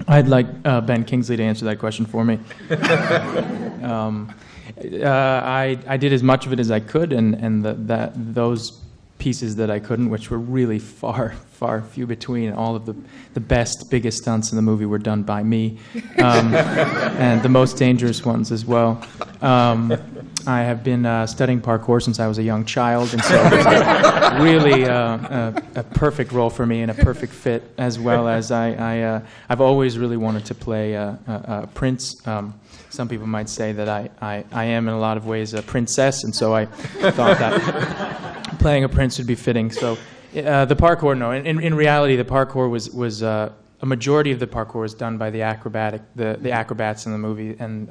I'd like Ben Kingsley to answer that question for me. I did as much of it as I could, and those pieces that I couldn't, which were really far few between. All of the best, biggest stunts in the movie were done by me, and the most dangerous ones as well. I have been studying parkour since I was a young child, and so it was really a perfect role for me and a perfect fit, as well as I've always really wanted to play a prince. Some people might say that I am in a lot of ways a princess, and so I thought that playing a prince would be fitting. So the parkour, no. In reality, the parkour was a majority of the parkour was done by the acrobats in the movie, and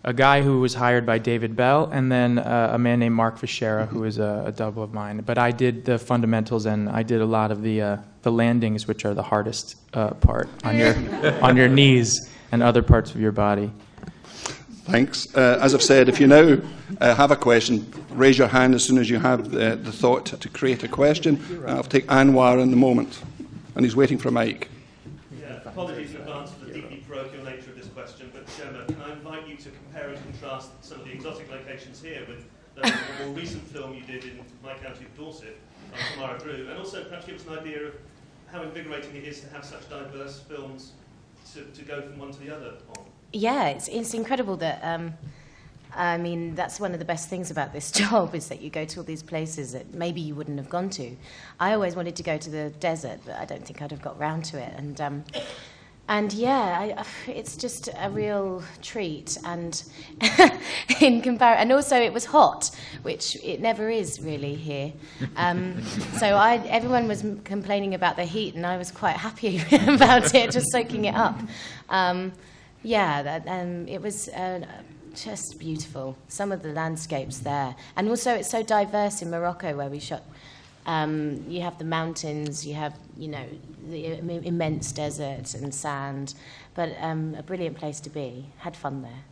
a guy who was hired by David Bell, and then a man named Mark Fischera, who is a double of mine. But I did the fundamentals, and I did a lot of the landings, which are the hardest part on your knees and other parts of your body. Thanks. As I've said, if you now have a question, raise your hand as soon as you have the thought to create a question. I'll take Anwar in the moment, and he's waiting for a mic. Yeah, apologies in advance for the deeply parochial nature of this question, but Gemma, can I invite you to compare and contrast some of the exotic locations here with the more recent film you did in my county of Dorset, Tamara Drew, and also perhaps give us an idea of how invigorating it is to have such diverse films to go from one to the other on? Yeah, it's incredible that, I mean, that's one of the best things about this job, is that you go to all these places that maybe you wouldn't have gone to. I always wanted to go to the desert, but I don't think I'd have got round to it. And yeah, it's just a real treat. And and also it was hot, which it never is really here. So everyone was complaining about the heat, and I was quite happy about it, just soaking it up. It was just beautiful. Some of the landscapes there, and also it's so diverse in Morocco where we shot. You have the mountains, you have the immense desert and sand, but a brilliant place to be. Had fun there.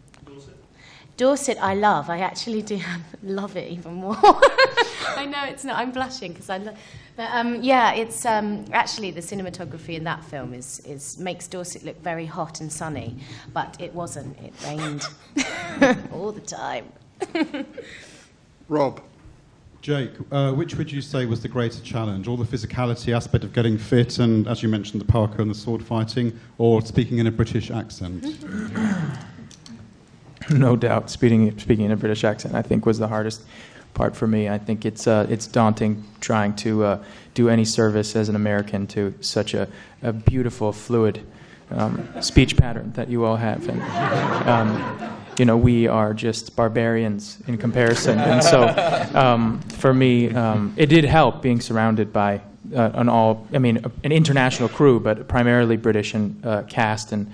Dorset, I love. I actually do love it even more. I know it's not. I'm blushing because I love. But it's actually the cinematography in that film makes Dorset look very hot and sunny, but it wasn't. It rained all the time. Rob. Jake, which would you say was the greater challenge? All the physicality aspect of getting fit and, as you mentioned, the parkour and the sword fighting, or speaking in a British accent? No doubt, speaking in a British accent, I think, was the hardest part for me. I think it's daunting trying to do any service as an American to such a beautiful, fluid speech pattern that you all have. And we are just barbarians in comparison. And so, for me, it did help being surrounded by an international crew, but primarily British and cast and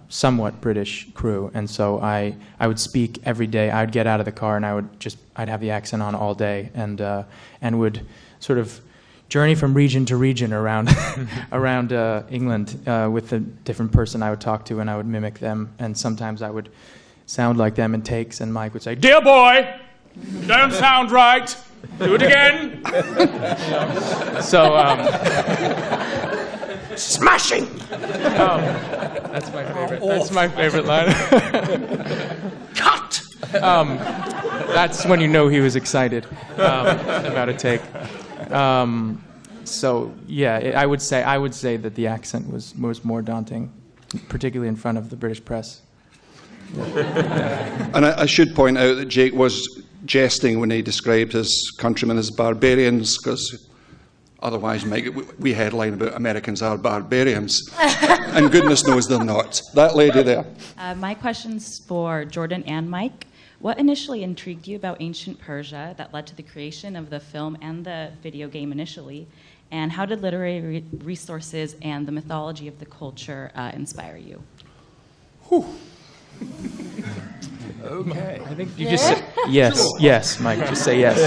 somewhat British crew. And so I would speak every day. I would get out of the car and I'd have the accent on all day, and would sort of journey from region to region around England with a different person I would talk to, and I would mimic them. And sometimes I would sound like them in takes, and Mike would say, "Dear boy, you don't sound right. Do it again." Smashing. That's my favorite. That's my favorite line. Cut. That's when you know he was excited about a take. I would say that the accent was more daunting, particularly in front of the British press. And I should point out that Jake was jesting when he described his countrymen as barbarians, because otherwise, Mike, we headline about Americans are barbarians, and goodness knows they're not. That lady there. My question's for Jordan and Mike. What initially intrigued you about ancient Persia that led to the creation of the film and the video game initially? And how did literary resources and the mythology of the culture inspire you? Whew. Okay. I think you just say yes, Mike. Just say yes.